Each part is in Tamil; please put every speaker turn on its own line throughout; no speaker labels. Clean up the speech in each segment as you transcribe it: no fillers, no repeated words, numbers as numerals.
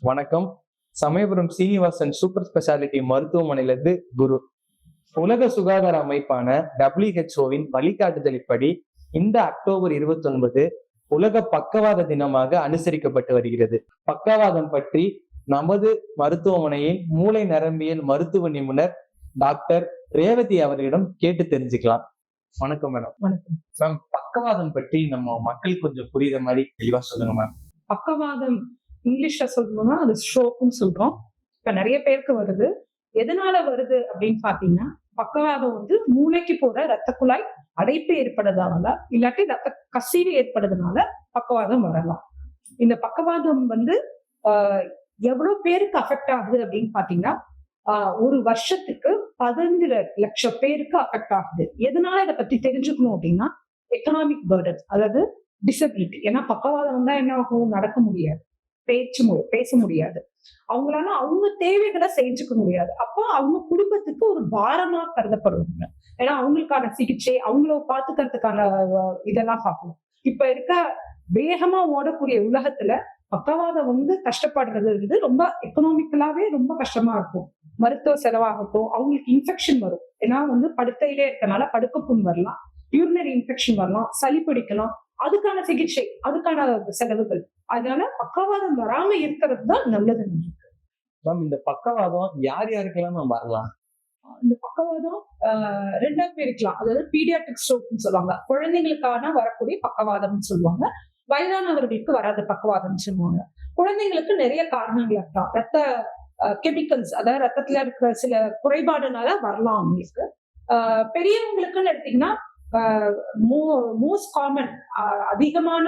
வணக்கம். சமயபுரம் சீனிவாசன் சூப்பர் ஸ்பெஷாலிட்டி மருத்துவமனையிலிருந்து குரு. உலக சுகாதார அமைப்பான WHO-வின் வழிகாட்டுதலின்படி இந்த அக்டோபர் 29 உலக பக்கவாத தினமாக அனுசரிக்கப்பட்டு வருகிறது. பக்கவாதம் பற்றி நமது மருத்துவமனையின் மூளை நரம்பியல் மருத்துவ நிபுணர் டாக்டர் ரேவதி அவர்களிடம் கேட்டு தெரிஞ்சுக்கலாம். வணக்கம் மேடம்.
வணக்கம்
மேம், பக்கவாதம் பற்றி நம்ம மக்கள் கொஞ்சம் புரியுற மாதிரி தெளிவா சொல்லுங்க மேம்.
பக்கவாதம் இங்கிலீஷ்ல சொல்லணும்னா அது ஸ்ட்ரோக்னு சொல்றோம். இப்ப நிறைய பேருக்கு வருது. எதனால வருது அப்படின்னு பாத்தீங்கன்னா, பக்கவாதம் மூளைக்கு போற ரத்த குழாய் அடைப்பு ஏற்படுறதுனால இல்லாட்டி ரத்த கசிவு ஏற்படுறதுனால பக்கவாதம் வரலாம். இந்த பக்கவாதம் எவ்வளவு பேருக்கு அஃபெக்ட் ஆகுது அப்படின்னு பாத்தீங்கன்னா, ஒரு வருஷத்துக்கு 15 லட்சம் பேருக்கு அஃபெக்ட் ஆகுது. எதனால இதை பத்தி தெரிஞ்சுக்கணும் அப்படின்னா, எக்கனாமிக் பர்டன், அதாவது டிசபிலிட்டி. ஏன்னா பக்கவாதம் தான் என்ன ஆகும், நடக்க முடியாது, பேச முடியாது, அவங்களால அவங்க தேவைகளை செஞ்சுக்க முடியாது. அப்போ அவங்க குடும்பத்துக்கு ஒரு பாரமா கருதப்படுவாங்க. ஏன்னா அவங்களுக்கான சிகிச்சை, அவங்கள பாத்துக்கிறதுக்கான இதெல்லாம் பார்க்கணும். இப்ப இருக்க வேகமா ஓடக்கூடிய உலகத்துல பக்கவாதம் கஷ்டப்படுறது ரொம்ப எக்கனாமிக்கலாவே ரொம்ப கஷ்டமா இருக்கும். மருத்துவ செலவாகட்டும், அவங்களுக்கு இன்ஃபெக்ஷன் வரும். ஏன்னா படுக்கையிலே இருக்கனால படுக்க புண் வரலாம், யூரினரி இன்ஃபெக்ஷன் வரலாம், சளி பிடிக்கலாம், அதுக்கான சிகிச்சை, அதுக்கான செலவுகள். அதனால பக்கவாதம் வராம இருக்கிறது தான் நல்லது.
மேம், இந்த பக்கவாதம் யார் யாருக்கெல்லாம் நம்ம வரலாம்?
இந்த பக்கவாதம் ரெண்டா பிரிக்கலாம். அதாவது பீடியாட்ரிக் ஸ்ட்ரோக்னு சொல்லுவாங்க, குழந்தைங்களுக்கான வரக்கூடிய பக்கவாதம்னு சொல்லுவாங்க. வயதானவர்களுக்கு வராத பக்கவாதம் சொல்லுவாங்க. குழந்தைங்களுக்கு நிறைய காரணங்கள் இருக்கலாம். ரத்த கெமிக்கல்ஸ், அதாவது ரத்தத்துல இருக்கிற சில குறைபாடுனால வரலாம் அவங்களுக்கு. பெரியவங்களுக்குன்னு எடுத்தீங்கன்னா, மோஸ்ட் காமன் அதிகமான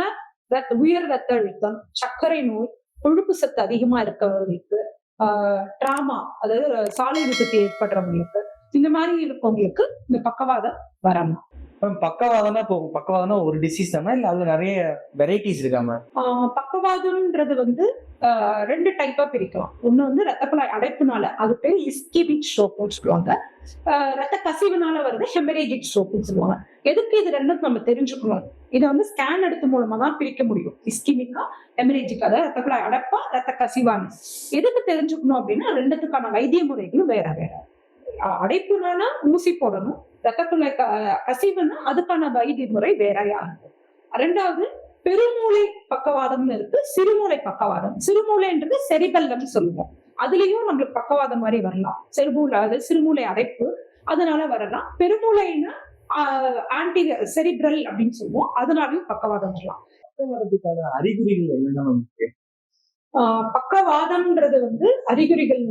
உயர் ரத்த அழுத்தம், சர்க்கரை நோய், கொழுப்பு சத்து அதிகமா இருக்கிறவங்களுக்கு, டிராமா, அதாவது சாலை விபத்து ஏற்படுறவங்களுக்கு, இந்த மாதிரி இருக்கவங்களுக்கு இந்த பக்கவாதம் வரலாம்.
பக்கவாதம்னா ஒரு டிசீஸ் தானே, இல்ல அதுல நிறைய வெரைட்டிஸ் இருக்காம?
பக்கவாதம்ன்றது ரெண்டு டைப்பா பிரிக்கலாம். ஒண்ணு ரத்த குழாய் அடைப்புனால, அது பேர் இஸ்கெமிக் ஸ்ட்ரோக்னு சொல்லுவாங்க. ரத்த கசிவுனால வருது ஹெமரேஜிக் ஸ்ட்ரோக்னு சொல்லுவாங்க. எதுக்கு இது ரெண்டும் நம்ம தெரிஞ்சுக்கணும்? இதை ஸ்கேன் எடுத்து மூலமா தான் பிரிக்க முடியும். இஸ்கெமிக்கா, ஹெமரேஜிக், அதாவது ரத்த குழாய் அடைப்பா, ரத்த கசிவான. எதுக்கு தெரிஞ்சுக்கணும் அப்படின்னா, ரெண்டுத்துக்கான வைத்திய முறைகளும் வேற வேற. அடைப்புனா ஊசி போடணும், ரத்த குழாய் கசிவுன்னா அதுக்கான வைத்திய முறை வேறையா இருக்கும். ரெண்டாவது பெருமூளை பக்கவாதம்னு இருக்கு, சிறுமூளை பக்கவாதம். சிறுமூளைன்றது செரிபெல்லம் சொல்லுவோம். அதுலயும் நம்மளுக்கு பக்கவாதம் மாதிரி வரலாம். சிறுமூளை அடைப்பு, அதனால வரலாம். பெருமூளைன்னா ஆன்டி செரிப்ரல் அப்படின்னு சொல்லுவோம், அதனாலயும் பக்கவாதம் வரலாம்.
பக்கவாதத்துக்கான அறிகுறிகள் என்னென்ன?
பக்கவாதம்ன்றது அறிகுறிகள்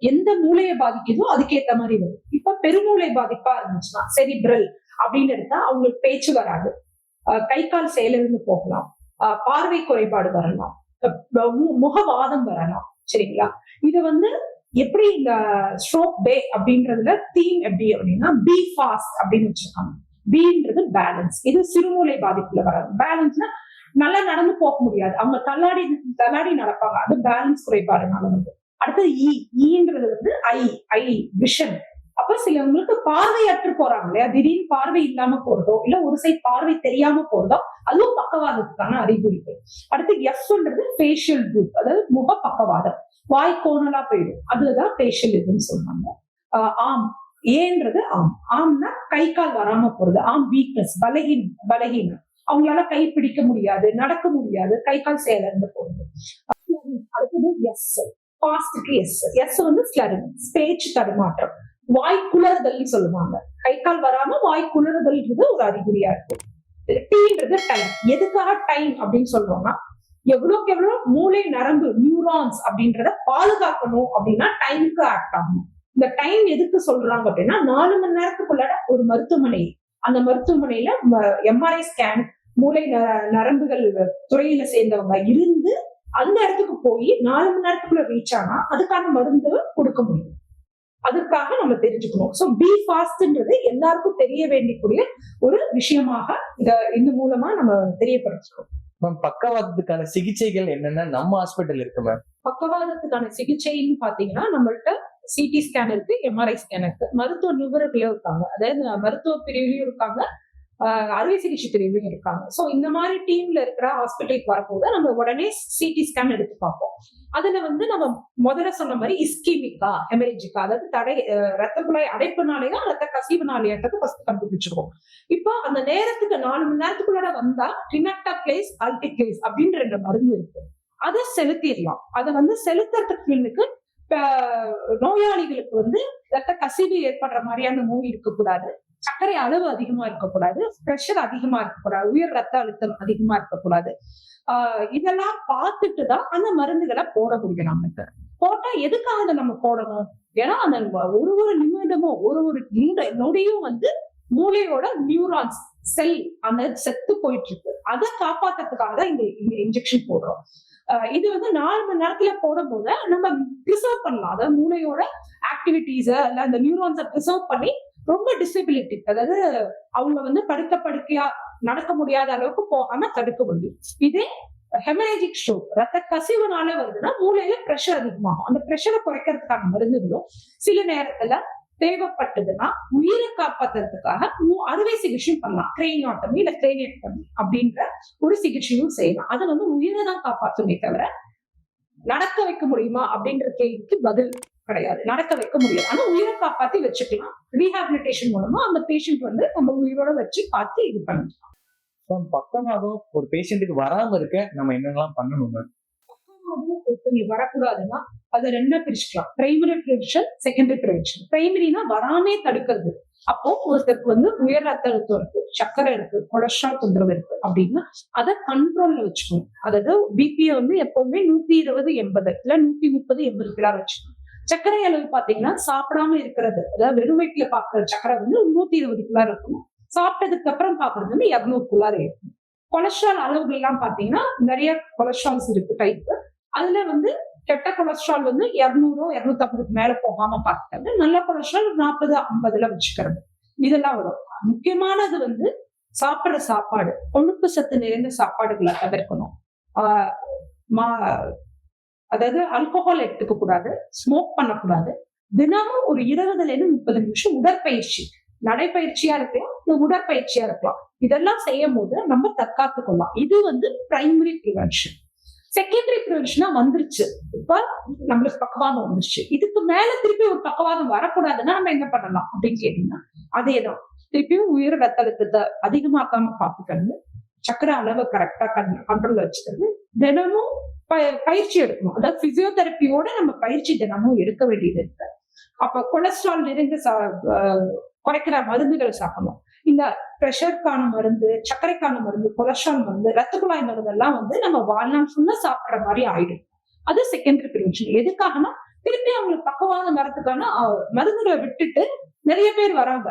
எந்த மூளையை பாதிக்குதோ அதுக்கேத்த மாதிரி வரும். இப்ப பெருமூளை பாதிப்பா இருந்துச்சுன்னா, செரிப்ரல் அப்படின்னு எடுத்தா அவங்களுக்கு பேச்சு வராது, கை கால் செயலிழந்து போகலாம், பார்வை குறைபாடு வரலாம், முகவாதம் வரலாம். சரிங்களா? இது எப்படி இந்த ஸ்ட்ரோக் டே அப்படின்றதுல தீம் எப்படி அப்படின்னா, பி ஃபாஸ்ட் அப்படின்னு வச்சிருக்காங்க. பின்றது பேலன்ஸ். இது சிறுமூளை பாதிப்புல வராது. பேலன்ஸ்னா நல்லா நடந்து போக முடியாது, அவங்க தள்ளாடி நடப்பாங்க, அது பேலன்ஸ் குறைபாடுனால அடுத்தது ஈன்றது ஐ விஷன். அப்ப சிலவங்களுக்கு பார்வையற்று போறாங்க இல்லையா, திடீர்னு பார்வை இல்லாம போறதோ, இல்ல ஒரு சைட் பார்வை தெரியாம போறதோ, அதுவும் பக்கவாதத்துக்கான அறிகுறிகள். அடுத்து எஃப்ன்றது ஃபேஷியல் குரூப், அதாவது முக பக்கவாதம், வாய் கோணலா போயிடும், அதுதான் ஃபேஷியல் இதுன்னு சொல்றாங்க. ஆம் ஏன்றது ஆம்னா கை கால் வராம போறது, ஆம் வீக்னஸ், பலகீனம், அவங்களால கை பிடிக்க முடியாது, நடக்க முடியாது, கை கால் செயலிழந்து போகுது. அடுத்தது எஸ், ஃபாஸ்ட்க்கு எஸ் ஸ்லரிங்ஸ், பேச்சு தடுமாற்றம், வாய் குளறுதல் சொல்லுவாங்க. கை கால் வராம வாய் குளறுதல்ன்றது ஒரு அறிகுறியா இருக்கும். டீன்றது டைம். எதுக்காக டைம் அப்படின்னு சொல்றோம்னா, எவ்வளவுக்கு எவ்வளவு மூளை நரம்பு நியூரான்ஸ் அப்படின்றத பாதுகாக்கணும் அப்படின்னா டைமுக்கு ஆக்ட் ஆகணும். இந்த டைம் எதுக்கு சொல்றாங்க அப்படின்னா, 4 மணி நேரத்துக்குள்ள ஒரு மருத்துவமனை, அந்த மருத்துவமனையில எம்ஆர்ஐ ஸ்கேன், மூளை நரம்புகள் துறையில சேர்ந்தவங்க இருந்து அந்த இடத்துக்கு போய் 4 மணி நேரத்துக்குள்ள ரீச் ஆனா அதுக்கான மருந்து கொடுக்க முடியும். அதுக்காக நம்ம தெரிஞ்சுக்கணும். சோ பி ஃபாஸ்ட்ன்றது எல்லாருக்கும் தெரிய வேண்டிய ஒரு விஷயமாக இந்த மூலமா நம்ம தெரியப்படுத்துறோம்.
மேம், பக்கவாதத்துக்கான சிகிச்சைகள் என்னென்ன நம்ம ஹாஸ்பிட்டல் இருக்கு மேம்?
பக்கவாதத்துக்கான சிகிச்சைன்னு பாத்தீங்கன்னா, நம்மள்ட்ட சிடி ஸ்கேன் இருக்கு, எம்ஆர்ஐ ஸ்கேன் இருக்கு, மருத்துவ நிபுணர்களும் இருக்காங்க, அதாவது மருத்துவ பிரிவுலயும் இருக்காங்க, அறுவை சிகிச்சை பிரிவுலையும் இருக்காங்க. சோ இந்த மாதிரி டீம்ல இருக்கிற ஹாஸ்பிட்டலுக்கு வரப்போது நம்ம உடனே சிடி ஸ்கேன் எடுத்து பார்ப்போம். அதுல வந்து நம்ம முதல்ல சொன்ன மாதிரி இஸ்கீமிக்கா ஹெமரேஜிக்கா, அதாவது ரத்த குழாய் அடைப்புனாலேயா ரத்த கசிவுனாலேயான்றது ஃபர்ஸ்ட் கண்டுபிடிச்சிருவோம். இப்போ அந்த நேரத்துக்கு 4 மணி நேரத்துக்குள்ளார வந்தா டினக்டாக்ளேஸ் அல்டிக்ளேஸ் அப்படின்னு 2 மருந்து இருக்கு. அதை செலுத்திடலாம். அதை வந்து செலுத்துறதுக்கு நோயாளிகளுக்கு வந்து ரத்த கசிவு ஏற்படுற மாதிரியான நோய் இருக்கக்கூடாது, சர்க்கரை அளவு அதிகமா இருக்கக்கூடாது, பிரஷர் அதிகமா இருக்கக்கூடாது, உயர் ரத்த அழுத்தம் அதிகமா இருக்கக்கூடாது. இதெல்லாம் பார்த்துட்டு தான் அந்த மருந்துகளை போட முடியும். நமக்கு போட்டா எதுக்காக அதை நம்ம போடணும்? ஏன்னா அந்த ஒரு நிமிடமும் ஒரு நொடியும் வந்து மூளையோட நியூரான்ஸ் செல் அந்த செத்து போயிட்டு இருக்கு. அதை காப்பாத்துறதுக்காக தான் இந்த இன்ஜெக்ஷன் போடுறோம். இது வந்து 4 மணி நேரத்துல போடும் போது நம்ம ப்ரிசர்வ் பண்ணலாம். அதாவது மூளையோட ஆக்டிவிட்டிஸ இல்ல அந்த நியூரான்ஸை ப்ரிசர்வ் பண்ணி ரொம்ப டிசபிலிட்டி, அதாவது அவங்க வந்து படுக்கையா நடக்க முடியாத அளவுக்கு போகாம தடுக்க முடியும். இதே ஹெமரேஜிக் ஸ்ட்ரோக் ரத்த கசிவுனால வருதுன்னா மூளையில பிரஷர் அதிகமாகும். அந்த பிரஷரை குறைக்கிறதுக்கான மருந்துகளும் சில நேரத்துல தேவைப்பட்டதுன்னா உயிரை காப்பாத்துறதுக்காக அறுவை சிகிச்சையும் பண்ணலாம். கிரேனியோட்டமி இல்ல கிரேனியோட்டமி அப்படின்ற ஒரு சிகிச்சையும் செய்யலாம். அது வந்து உயிரை தான் காப்பாற்றுமே தவிர நடக்க வைக்க முடியுமா அப்படின்ற கேள்விக்கு பதில் கிடையாது. நடக்க வைக்க முடியாது, ஆனா உயிரை காப்பாத்தி வச்சுக்கலாம். ரீஹாபிலிட்டேஷன் மூலமா அந்த பேஷண்ட் வந்து நம்ம உயிரோட வச்சு பார்த்து இது பண்ணலாம்.
பக்கவாதம் ஒரு பேஷண்ட்டுக்கு வராம இருக்க நம்ம என்னெல்லாம் பண்ணணும்?
ஒருத்தவங்களுக்கு வரக்கூடாதுன்னா அதை 2 பிரிச்சுக்கலாம். Primary prevention, secondary prevention. பிரைமரினா வராமே தடுக்கிறது. அப்போ ஒருத்தருக்கு வந்து உயர் ரத்த அழுத்தம் இருக்கு, சர்க்கரை இருக்கு, கொலஸ்ட்ரால் தொந்தரவு இருக்கு அப்படின்னா அதை கண்ட்ரோல்ல வச்சுக்கணும். அதாவது பிபியை வந்து எப்பவுமே 120/80 இல்ல 130/80 வச்சுக்கணும். சர்க்கரை அளவு பாத்தீங்கன்னா சாப்பிடாம இருக்கிறது, அதாவது வெறும் வயிற்றுல பாக்குற சர்க்கரை வந்து 120 இருக்கணும். சாப்பிட்டதுக்கு அப்புறம் பாக்குறது வந்து 200 இருக்கணும். கொலஸ்ட்ரால் அளவுகள் எல்லாம் பாத்தீங்கன்னா நிறைய கொலஸ்ட்ரால்ஸ் இருக்கு டைப். அதுல வந்து கெட்ட கொலஸ்ட்ரால் வந்து 200 250 மேல போகாம பார்க்கிறது, நல்ல கொலஸ்ட்ரால் 40-50 வச்சுக்கிறது. இதெல்லாம் வரும். முக்கியமானது வந்து சாப்பிடுற சாப்பாடு கொழுப்பு சத்து நிறைந்த சாப்பாடுகளை தவிர்க்கணும். அதாவது ஆல்கோஹால் எடுத்துக்க கூடாது, ஸ்மோக் பண்ணக்கூடாது. தினமும் ஒரு 20-30 நிமிஷம் உடற்பயிற்சி, நடைப்பயிற்சியா இருக்கலாம், உடற்பயிற்சியா இருக்கலாம். இதெல்லாம் செய்யும் போது நம்ம தற்காத்து கொள்ளலாம். இது வந்து பிரைமரி ப்ரிவென்ஷன். செகண்டரி ப்ரிவென்ஷனா வந்துருச்சு, இப்ப நம்மளுக்கு பக்கவாதம் வந்துருச்சு, இதுக்கு மேல திருப்பி ஒரு பக்கவாதம் வரக்கூடாதுன்னா நம்ம என்ன பண்ணலாம் அப்படின்னு கேட்டீங்கன்னா அதேதான். திருப்பியும் உயர் ரத்த அழுத்தத்தை அதிகமாக்காம பார்த்துக்கிறது, சக்கரை அளவை கரெக்டா கண்ட்ரோல்ல வச்சுக்கிறது, தினமும் பயிற்சி எடுக்கணும். அதாவது பிசியோதெரப்பியோட நம்ம பயிற்சி தினமும் எடுக்க வேண்டியது இருக்கு. அப்ப கொலஸ்ட்ரால் நிறைந்த குறைக்கிற மருந்துகள் சாப்பிடணும். இந்த பிரஷருக்கான மருந்து, சர்க்கரைக்கான மருந்து, கொலஸ்ட்ரால் மருந்து, ரத்த குழாய் மருந்து எல்லாம் வந்து நம்ம வாழ்நாள் ஃபுல்லா சாப்பிடுற மாதிரி ஆயிடும். அது செகண்டரி ப்ரிவென்ஷன். எதுக்காகனா திருப்பி அவங்களுக்கு பக்கவாதம் வரதுக்கான மருந்துகளை விட்டுட்டு நிறைய பேர் வராங்க.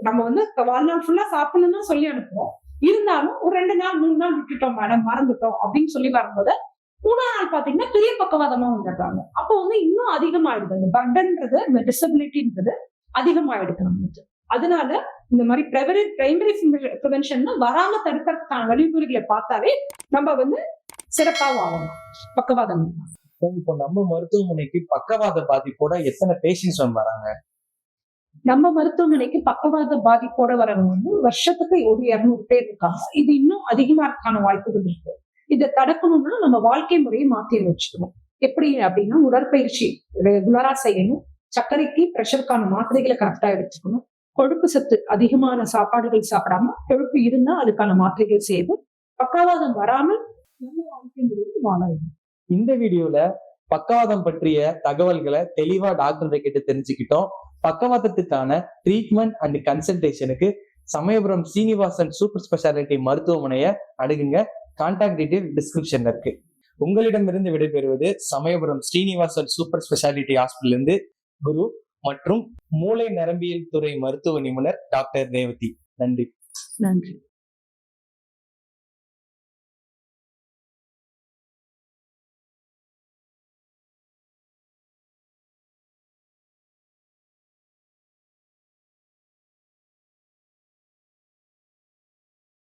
நம்ம வந்து வாழ்நாள் ஃபுல்லா சாப்பிடணும்னு சொல்லி அனுப்புவோம். இருந்தாலும் ஒரு 2 நாள் 3 நாள் விட்டுட்டோம் மேடம், மறந்துட்டோம் அப்படின்னு சொல்லி வரும்போது 3ஆம் நாள் பாத்தீங்கன்னா பெரிய பக்கவாதமா வந்துடுறாங்க. அப்போ வந்து இன்னும் அதிகமாயிடுது. இந்த பர்டன்றது, இந்த டிசபிலிட்டின்றது அதிகமாயிடுது நம்மளுக்கு. அதனால இந்த மாதிரி பிரைமரி ப்ரிவென்ஷன் வராம தடுக்கிறதுக்கான வழிமுறைகளை பார்த்தாவே நம்ம வந்து சிறப்பா வாழணும். பக்கவாதம்
இப்போ நம்ம மருத்துவமனைக்கு பக்கவாத பாதிப்போட எத்தனை பேஷண்ட்ஸ் வராங்க?
நம்ம மருத்துவமனைக்கு பக்கவாத பாதிப்போட வரவங்க வந்து வருஷத்துக்கு ஒரு 200 பேர் இருக்காங்க. இது இன்னும் அதிகமா இருக்கான வாய்ப்புகள் இருக்கு. இதை தடுக்கணும்னா நம்ம வாழ்க்கை முறையை மாற்றி வச்சுக்கணும். எப்படி அப்படின்னா உடற்பயிற்சி ரெகுலரா செய்யணும், சர்க்கரைக்கு பிரஷருக்கான மாத்திரைகளை கரெக்டா எடுத்துக்கணும், கொழுப்பு சத்து அதிகமான சாப்பாடுகள் சாப்பிடாம கொழுப்பு இருந்தா அதுக்கான மாத்திரைகள் செய்யணும், பக்கவாதம் வராமல் நல்ல வாழ்க்கை முறையை வாழ வேண்டும்.
இந்த வீடியோல பக்கவாதம் பற்றிய தகவல்களை தெளிவா டாக்டர் கிட்ட தெரிஞ்சுக்கிட்டோம். பக்கவாதத்துக்கான ட்ரீட்மெண்ட் அண்ட் கன்சல்டேஷனுக்கு சமயபுரம் சீனிவாசன் சூப்பர் ஸ்பெஷாலிட்டி மருத்துவமனையை அணுகுங்க. கான்டாக்ட் டீடைல் டிஸ்கிரிப்ஷன்ல இருக்கு. உங்களிடமிருந்து விடைபெறுவது Samayapuram Srinivasan super speciality hospital இருந்து குரு மற்றும் மூளை நரம்பியல் துறை மருத்துவ நிபுணர் டாக்டர் ரேவதி. நன்றி.